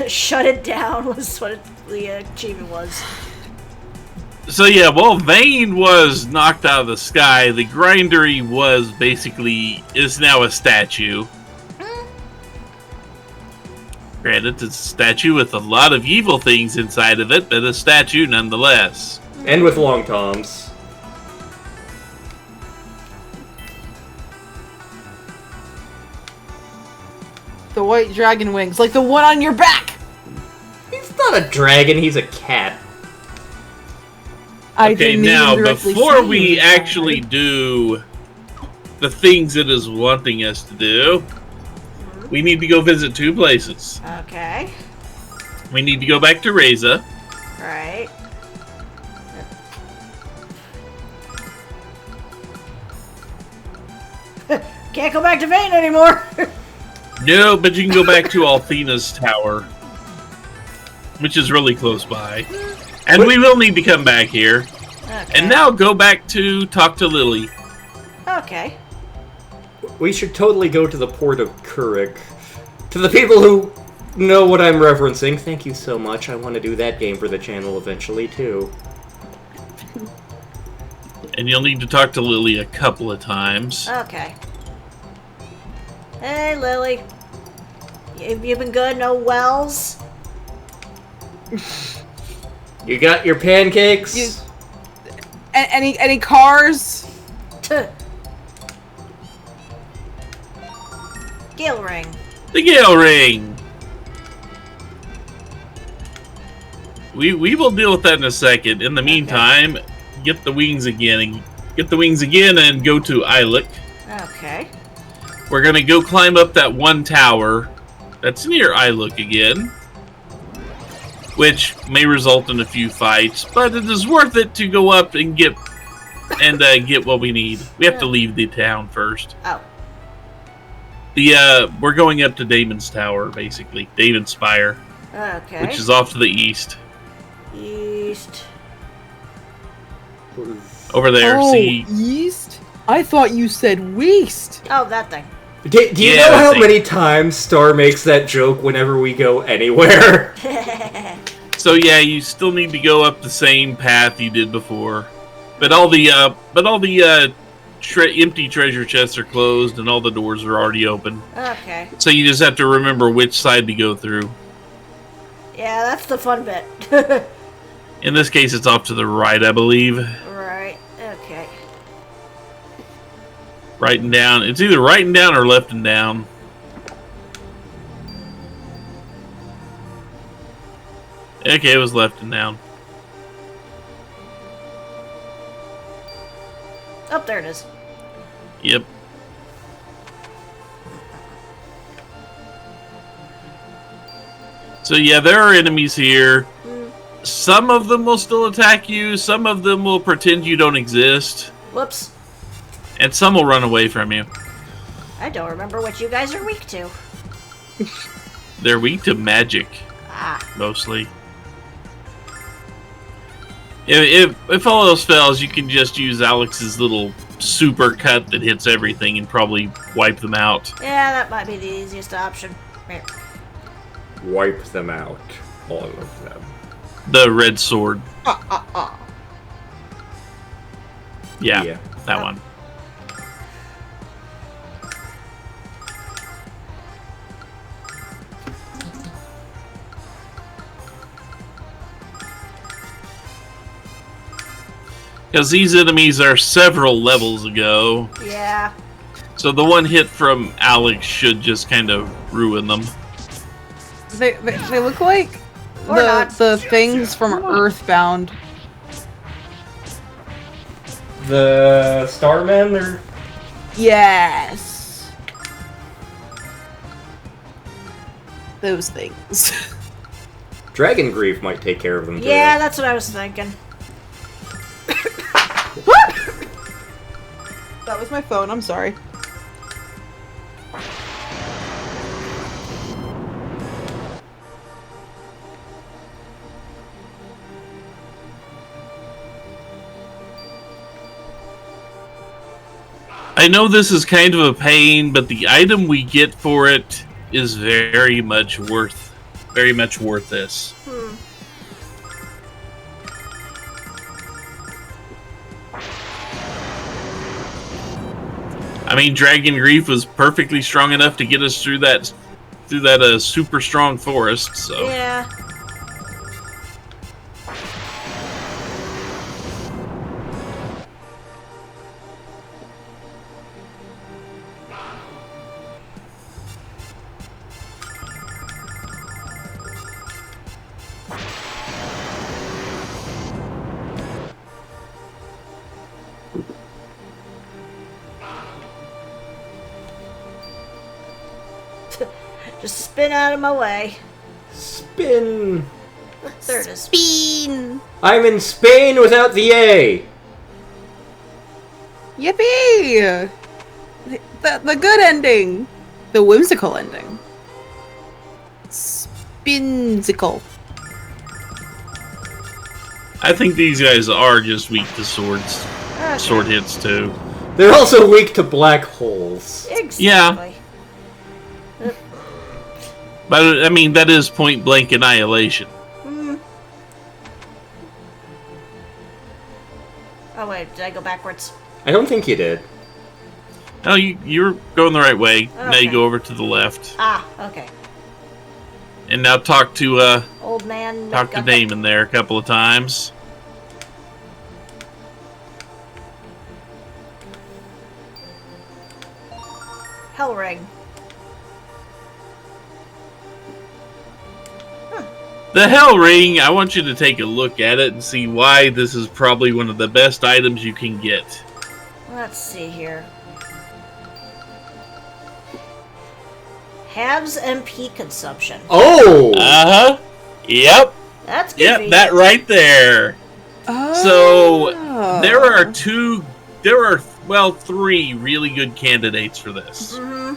Shut it down was what the achievement was. So yeah, while Vane was knocked out of the sky, the Grindery is now a statue. Granted, it's a statue with a lot of evil things inside of it, but a statue nonetheless. And with long toms. The white dragon wings, like the one on your back! He's not a dragon, he's a cat. Okay, now, before we actually do the things it is wanting us to do, we need to go visit 2 places. Okay. We need to go back to Reza. Right. Can't go back to Vane anymore! No, but you can go back to Althena's tower, which is really close by. And we will need to come back here. Okay. And now go back to talk to Lily. Okay. We should totally go to the port of Kurik. To the people who know what I'm referencing, thank you so much. I want to do that game for the channel eventually, too. And you'll need to talk to Lily a couple of times. Okay. Hey, Lily. Have you been good? No wells? You got your pancakes? Any cars? Gale ring. The Gale Ring! We will deal with that in a second. In the meantime, get the wings again. Get the wings again and go to Ilik. Okay. We're gonna go climb up that one tower that's near Ilik again, which may result in a few fights, but it is worth it to go up and get what we need. We have to leave the town first. Oh. We're going up to Damon's Tower, basically. Damon's Spire. Okay. Which is off to the east. East. Over there, oh, see? East? I thought you said west. Oh, that thing. Do you know how many times Star makes that joke whenever we go anywhere? So yeah, you still need to go up the same path you did before. But all the empty treasure chests are closed and all the doors are already open. Okay. So you just have to remember which side to go through. Yeah, that's the fun bit. In this case, it's off to the right, I believe. Right. Okay. Right and down. It's either right and down or left and down. Okay, it was left and down. Oh, there it is. Yep. So yeah, there are enemies here. Some of them will still attack you. Some of them will pretend you don't exist. Whoops. And some will run away from you. I don't remember what you guys are weak to. They're weak to magic. Ah. Mostly. If all else fails, you can just use Alex's little super cut that hits everything and probably wipe them out. Yeah, that might be the easiest option. Here. Wipe them out. All of them. The red sword. Yeah, that one. Because these enemies are several levels ago. Yeah. So the one hit from Alex should just kind of ruin them. They look like the things from Earthbound. The Starmen, or Yes. Those things. Dragon Grief might take care of them too. Yeah, that's what I was thinking. That was my phone, I'm sorry. I know this is kind of a pain, but the item we get for it is very much worth very much worth this. I mean, Dragon Grief was perfectly strong enough to get us through that super strong forest. So Yeah. Just spin out of my way. Spin. There it is. Bean. I'm in Spain without the A. Yippee! The good ending. The whimsical ending. Spinsicle. I think these guys are just weak to swords. Okay. Sword hits too. They're also weak to black holes. Exactly. Yeah. But, I mean, that is point-blank annihilation. Oh wait, did I go backwards? I don't think you did. Oh, you're going the right way. Now you Okay. go over to the left. Ah, okay. And now talk to Old man. McGuffin. Damon there a couple of times. Hell ring. The Hell Ring, I want you to take a look at it and see why this is probably one of the best items you can get. Let's see here. Halves MP consumption. Oh! Uh-huh. Yep. That's Yep, convenient. that right there. So, there are three really good candidates for this. Mm-hmm.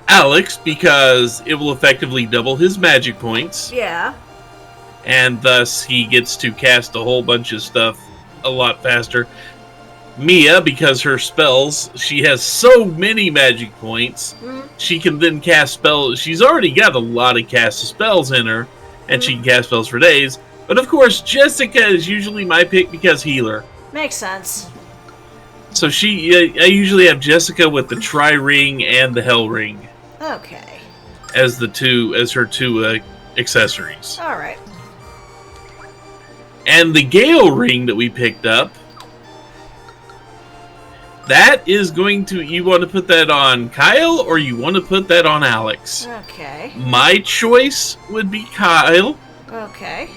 Alex, because it will effectively double his magic points, Yeah. and thus he gets to cast a whole bunch of stuff a lot faster. Mia, because her spells, she has so many magic points, she can then cast spells. She's already got a lot of cast spells in her, and she can cast spells for days. But of course, Jessica is usually my pick because healer. Makes sense. So I usually have Jessica with the Tri-Ring and the Hell Ring Okay. as her two accessories. All right. And the Gale Ring that we picked up, that is going to, you want to put that on Kyle or you want to put that on Alex? Okay. My choice would be Kyle. Okay.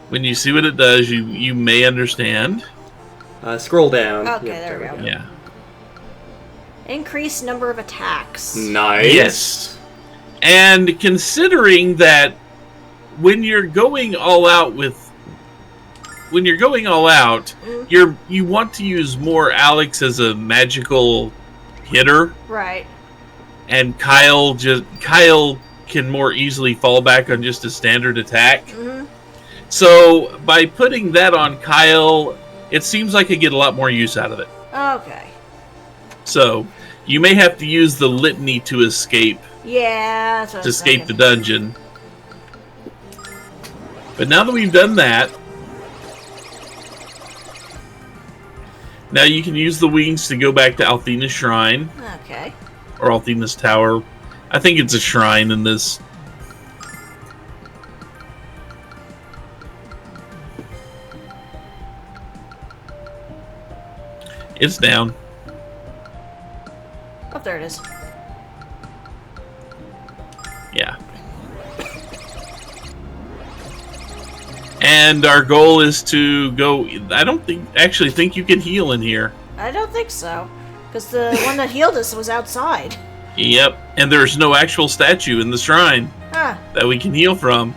When you see what it does, you may understand. Scroll down. Okay, Yep, there we go. Yeah. Increased number of attacks. Nice. Yes. And considering that when you're going all out, you want to use more Alex as a magical hitter, Right. and Kyle can more easily fall back on just a standard attack. Mm-hmm. So by putting that on Kyle, it seems like I get a lot more use out of it. Okay. So you may have to use the litany to escape Yeah. That's what I was the thinking. dungeon. But now that we've done that, now you can use the wings to go back to Althena's shrine, Okay. or Althena's tower. I think it's a shrine in this. It's down. Oh, there it is. Yeah. And our goal is to go. I don't actually think you can heal in here. I don't think so. Because the one that healed us was outside. Yep. And there's no actual statue in the shrine Huh. that we can heal from.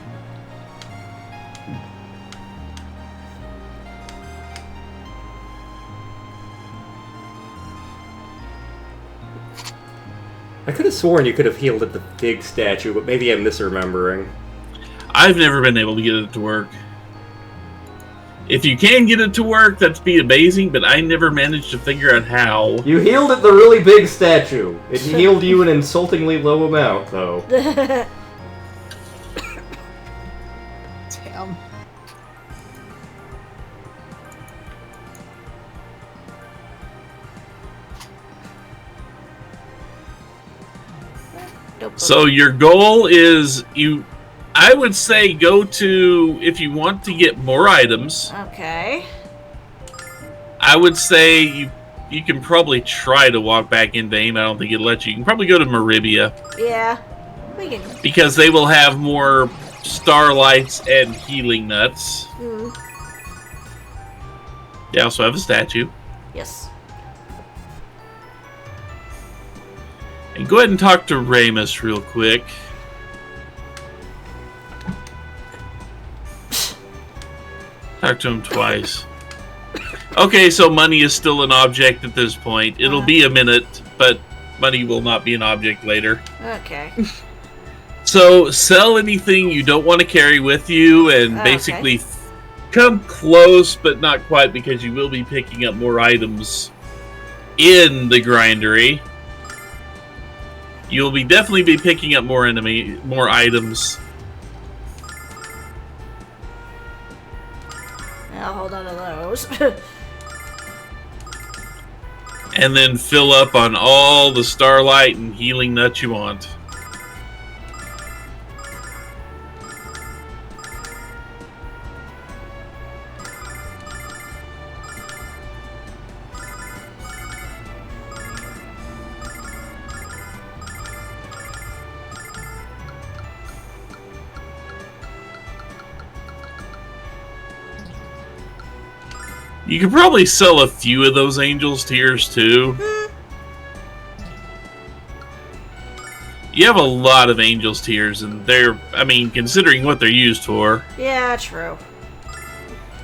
I could have sworn you could have healed at the big statue, but maybe I'm misremembering. I've never been able to get it to work. If you can get it to work, that'd be amazing, but I never managed to figure out how. You healed at the really big statue. It healed you an insultingly low amount, though. Damn. So your goal is I would say go to, if you want to get more items, Okay. I would say you can probably try to walk back into AIM. I don't think it'll let you. You can probably go to Maribia. Yeah. We can. Because they will have more starlights and healing nuts. They also have a statue. Yes. And go ahead and talk to Ramus real quick. Talk to him twice. Okay, so money is still an object at this point. It'll be a minute, but money will not be an object later. Okay. So sell anything you don't want to carry with you, and basically come close, but not quite, because you will be picking up more items in the grindery. You'll be definitely be picking up more items. I'll hold on to those. And then fill up on all the starlight and healing nuts you want. You could probably sell a few of those Angels tiers too. You have a lot of Angels tiers, and they're, I mean, considering what they're used for. Yeah, true.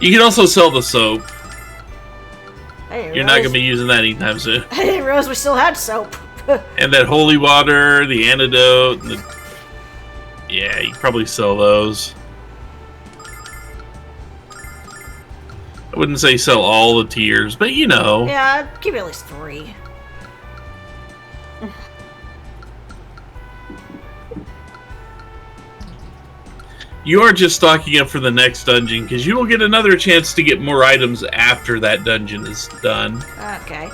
You can also sell the soap. You're not going to be using that anytime soon. I didn't realize we still had soap. And that holy water, the antidote, and yeah, you can probably sell those. I wouldn't say sell all the tiers, but you know. Yeah, I'd give you at least 3. You are just stocking up for the next dungeon, because you will get another chance to get more items after that dungeon is done. Okay.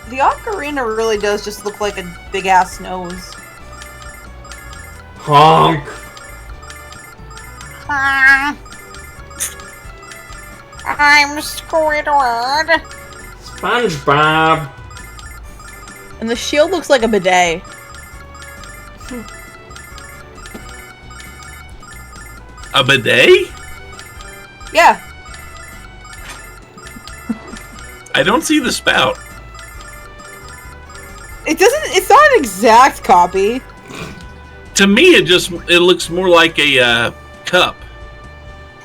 The ocarina really does just look like a big-ass nose. Honk! I'm Squidward. SpongeBob! And the shield looks like a bidet. A bidet? Yeah. I don't see the spout. It's not an exact copy. To me, it looks more like a cup.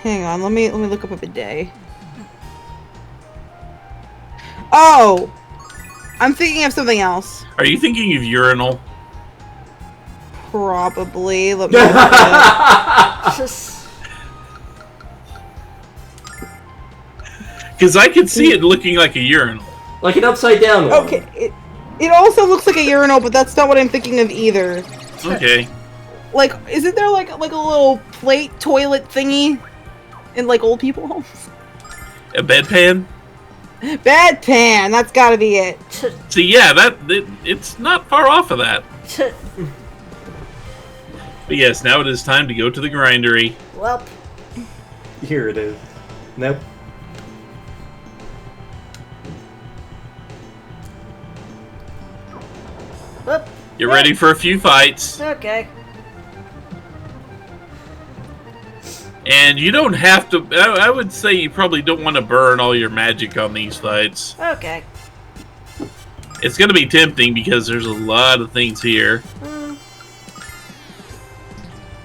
Hang on, let me look up a bidet. Oh! I'm thinking of something else. Are you thinking of urinal? Probably. Let me look at it. Because I could see it looking like a urinal. Like an upside down one. Okay, it also looks like a urinal, but that's not what I'm thinking of either. Okay. Like, isn't there like a little plate toilet thingy in like old people homes? A bedpan? Bedpan, that's gotta be it. See, yeah, it's not far off of that. But yes, now it is time to go to the grindery. Well. Here it is. Nope. Whoop. You're ready for a few fights. Okay. And you don't have to... I would say you probably don't want to burn all your magic on these fights. Okay. It's going to be tempting because there's a lot of things here.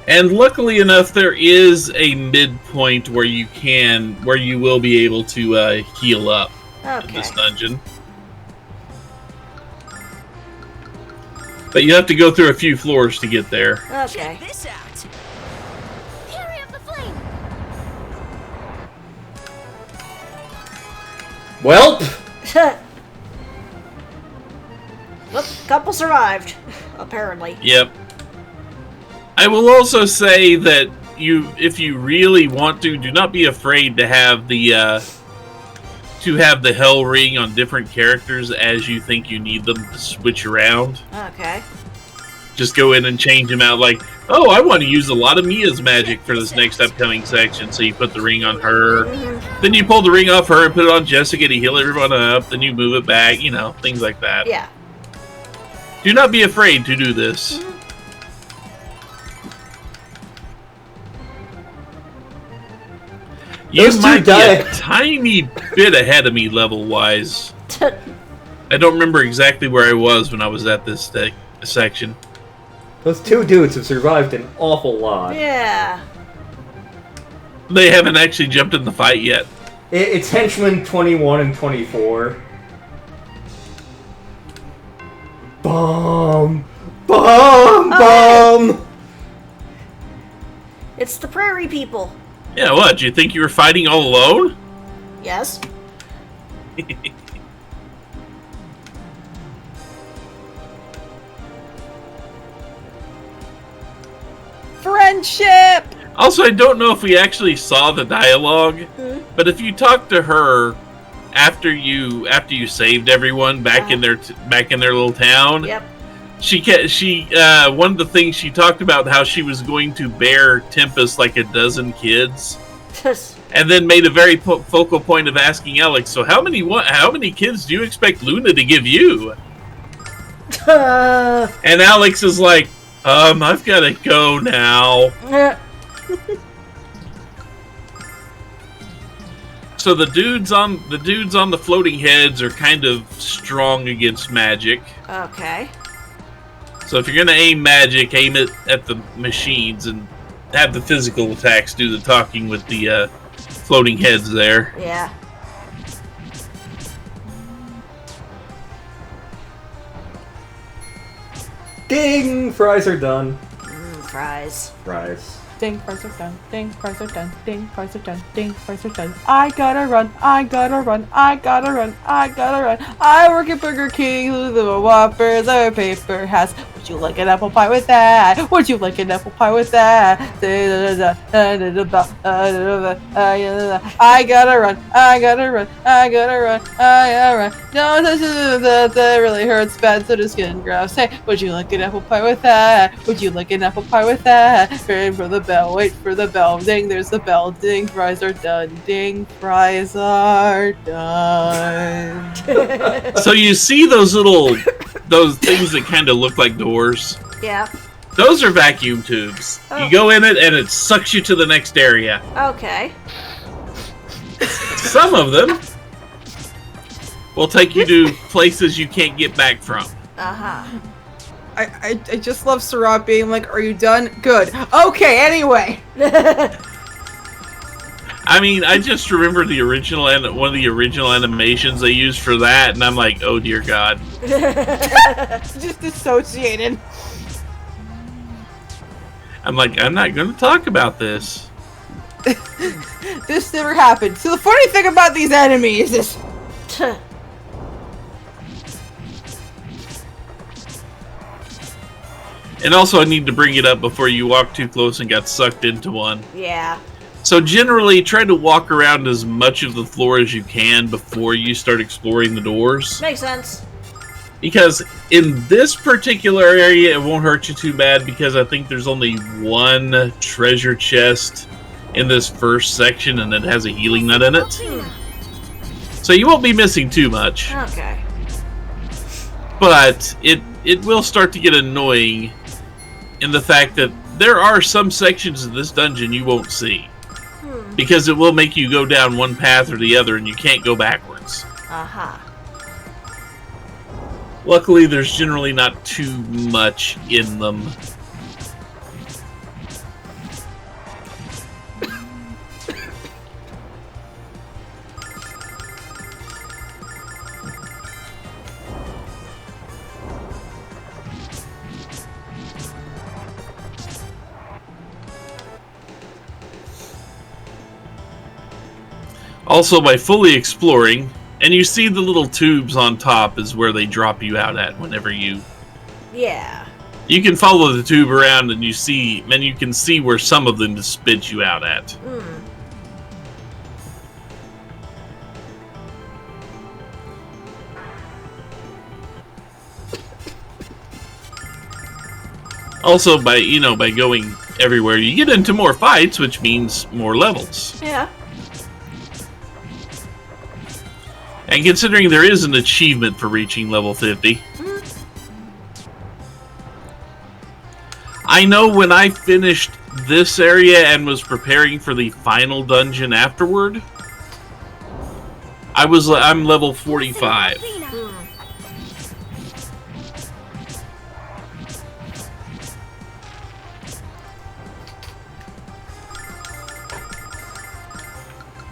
And luckily enough, there is a midpoint where you will be able to heal up in this dungeon. But you have to go through a few floors to get there. Okay. Check this out. Fury of the flame. Welp! Look, couple survived, apparently. Yep. I will also say that if you really want to, do not be afraid to have the hell ring on different characters as you think you need them to switch around. Okay. Just go in and change them out. Like, oh, I want to use a lot of Mia's magic for this next upcoming section, so you put the ring on her. Then you pull the ring off her and put it on Jessica to heal everyone up. Then you move it back. You know, things like that. Yeah. Do not be afraid to do this. You Those two might be a die. tiny bit ahead of me level-wise. I don't remember exactly where I was when I was at this section. Those two dudes have survived an awful lot. Yeah. They haven't actually jumped in the fight yet. It's henchmen 21 and 24. Bomb! Bomb! Bomb! It's the prairie people. Yeah, what? Do you think you were fighting all alone? Yes. Friendship! Also, I don't know if we actually saw the dialogue, but if you talk to her after you saved everyone back in their little town, Yep. she one of the things she talked about how she was going to bear Tempest like a dozen kids, and then made a very focal point of asking Alex, so how many kids do you expect Luna to give you? And Alex is like, I've got to go now. So the dudes on the floating heads are kind of strong against magic. Okay. So if you're gonna aim magic, aim it at the machines and have the physical attacks do the talking with the floating heads there. Yeah. Ding! Fries are done. Fries. Fries. Ding, fries are done. Ding, fries are done. Ding, fries are done. Ding, fries are done. I gotta run. I gotta run. I gotta run. I gotta run. I work at Burger King. The Whoppers are paper hats. Would you like an apple pie with that? Would you like an apple pie with that? I gotta run. I gotta run. I gotta run. I gotta run. No, that really hurts bad. So the skin grabs. Hey, would you like an apple pie with that? Would you like an apple pie with that? Wait for the bell. Wait for the bell. Ding, there's the bell. Ding, fries are done. Ding, fries are done. So you see those things that kind of look like doors? Yeah. Those are vacuum tubes. Oh. You go in it and it sucks you to the next area. Okay. Some of them will take you to places you can't get back from. Uh-huh. I just love Sarat being like, are you done? Good. Okay, anyway. I mean, I just remember the original one of the original animations they used for that, and I'm like, oh dear God. Just dissociated. I'm like, I'm not going to talk about this. This never happened. So the funny thing about these enemies is... And also, I need to bring it up before you walk too close and got sucked into one. Yeah. So generally, try to walk around as much of the floor as you can before you start exploring the doors. Makes sense. Because in this particular area, it won't hurt you too bad because I think there's only one treasure chest in this first section and it has a healing nut in it. So you won't be missing too much. Okay. But it will start to get annoying in the fact that there are some sections of this dungeon you won't see. Because it will make you go down one path or the other and you can't go backwards. Uh-huh. Luckily, there's generally not too much in them. Also, by fully exploring, And you see the little tubes on top is where they drop you out at whenever you... Yeah. You can follow the tube around and you can see where some of them just spit you out at. Hmm. Also, by going everywhere, you get into more fights, which means more levels. Yeah. And considering there is an achievement for reaching level 50, I know when I finished this area and was preparing for the final dungeon afterward, I'm level 45.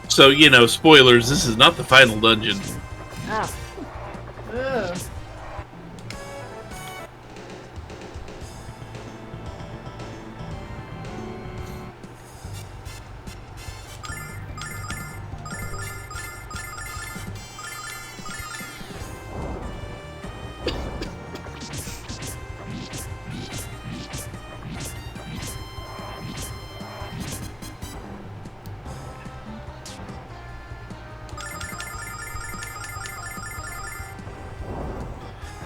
So, spoilers, this is not the final dungeon. Oh. Ugh.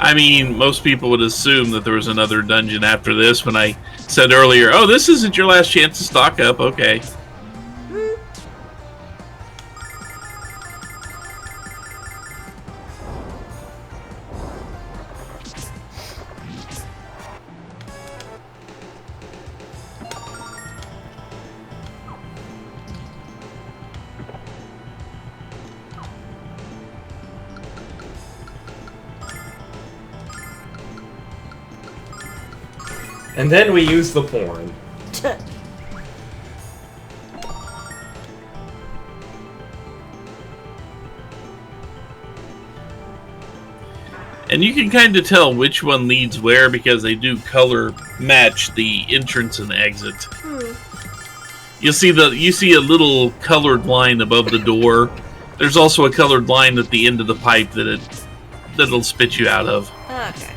I mean, most people would assume that there was another dungeon after this when I said earlier, oh, this isn't your last chance to stock up, okay. And then we use the porn. And you can kind of tell which one leads where because they do color match the entrance and exit. You see a little colored line above the door. There's also a colored line at the end of the pipe that'll spit you out of. Okay.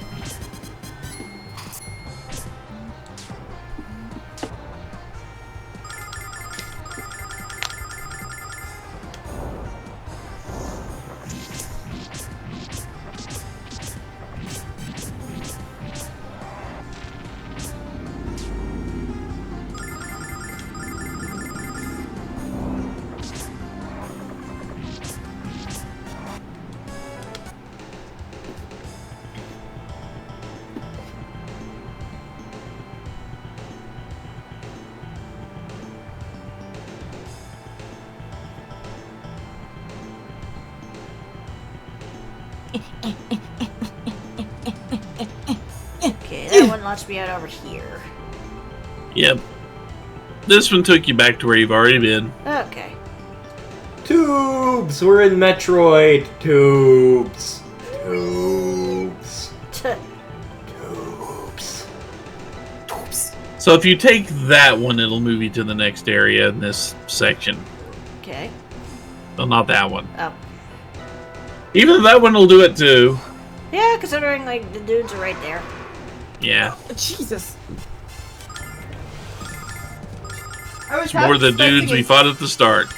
Okay, that one launched me out over here. Yep. This one took you back to where you've already been. Okay. Tubes! We're in Metroid. Tubes. Tubes. Tubes. Tubes. So if you take that one, it'll move you to the next area in this section. Okay. Well, not that one. Oh. Even though that one will do it too. Yeah, considering, like, the dudes are right there. Yeah. Jesus. It's more the dudes we fought at the start.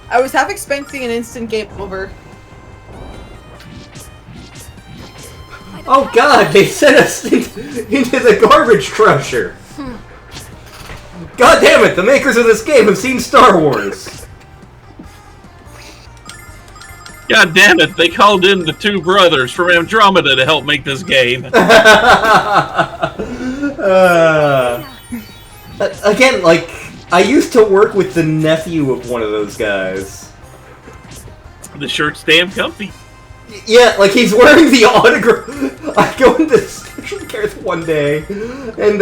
I was half expecting an instant game over. Oh god, they sent us into the garbage crusher! God damn it, the makers of this game have seen Star Wars! God damn it, they called in the two brothers from Andromeda to help make this game. Again, like, I used to work with the nephew of one of those guys. The shirt's damn comfy. Yeah, like, he's wearing the autograph. I go into Special Cares one day, and,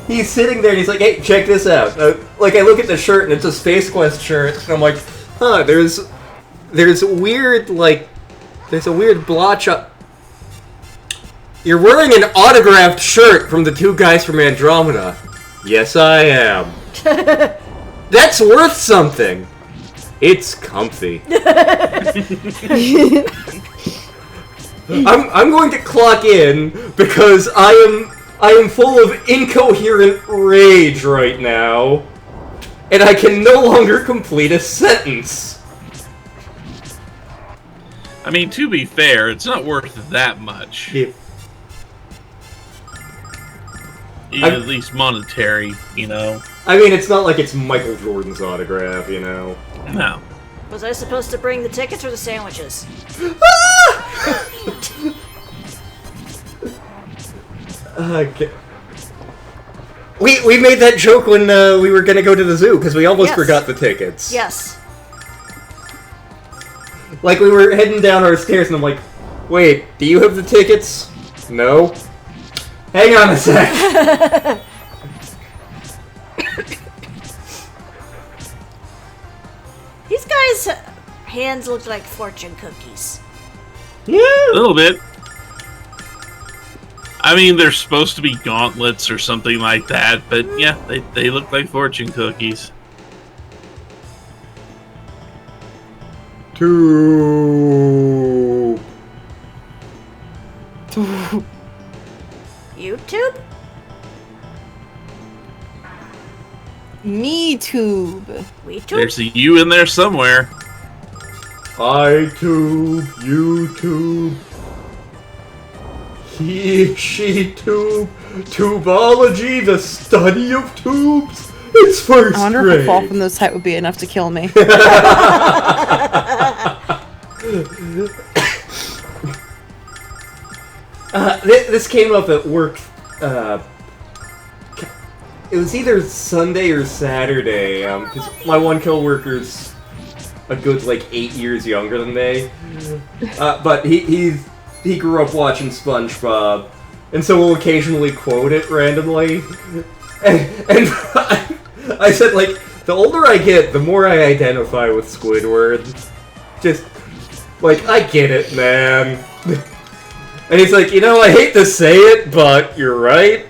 he's sitting there, and he's like, hey, check this out. Like, I look at the shirt, and it's a Space Quest shirt, and I'm like, huh, there's weird, like, there's a weird blotch up. You're wearing an autographed shirt from the two guys from Andromeda. Yes, I am. That's worth something. It's comfy. I'm going to clock in because I am full of incoherent rage right now, and I can no longer complete a sentence. I mean, to be fair, it's not worth that much. Yeah. At least monetary, you know. I mean, it's not like it's Michael Jordan's autograph, you know. No. Was I supposed to bring the tickets or the sandwiches? Okay. We made that joke when we were gonna go to the zoo because we almost Yes. forgot the tickets. Yes. Like we were heading down our stairs and I'm like, wait, do you have the tickets? No. Hang on a sec. These guys' hands look like fortune cookies. Yeah. A little bit. I mean, they're supposed to be gauntlets or something like that, but yeah, they look like fortune cookies. Two. YouTube? Me tube. WeTube? There's a U in there somewhere. iTube, YouTube, he, she, tube, tubology, the study of tubes. It's first I wonder grade. if a fall from this height would be enough to kill me. This came up at work. It was either Sunday or Saturday. Because my one coworker's a good 8 years younger than me. But he grew up watching SpongeBob, and so we'll occasionally quote it randomly. And I said, the older I get, the more I identify with Squidward. Just, I get it, man. And he's like, I hate to say it, but you're right.